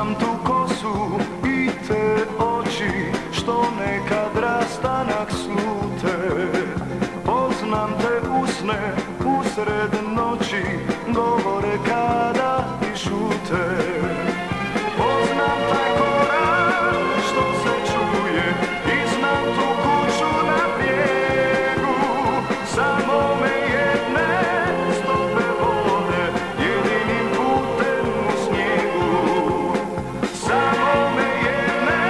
Poznam tu kosu i te oči što nekad rastanak slute. Poznam te usne usred noći, govore kada ti šute. Poznam taj korak što se čuje i znam tu kuću na brijegu. Samo me jedne stope vode jedinim putem u snijegu. Samo me jedne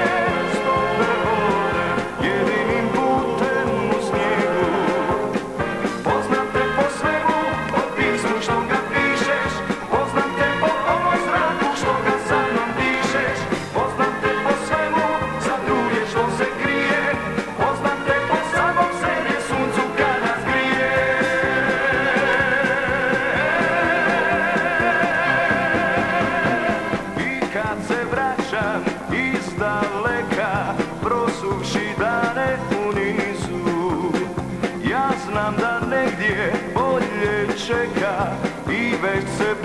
stope vode jedinim putem u snijegu. Poznam te po svemu, po pismu što ga pišeš. Poznam te po ovom zraku što ga sa mnom dišeš. Poznam te po svemu, za druge što se krije. Poznam te po samom sebi suncu kada zgrije. I kad se vraćam iz daleka, prosuvši dane u nizu, ja znam da negdje bolje čeka i već se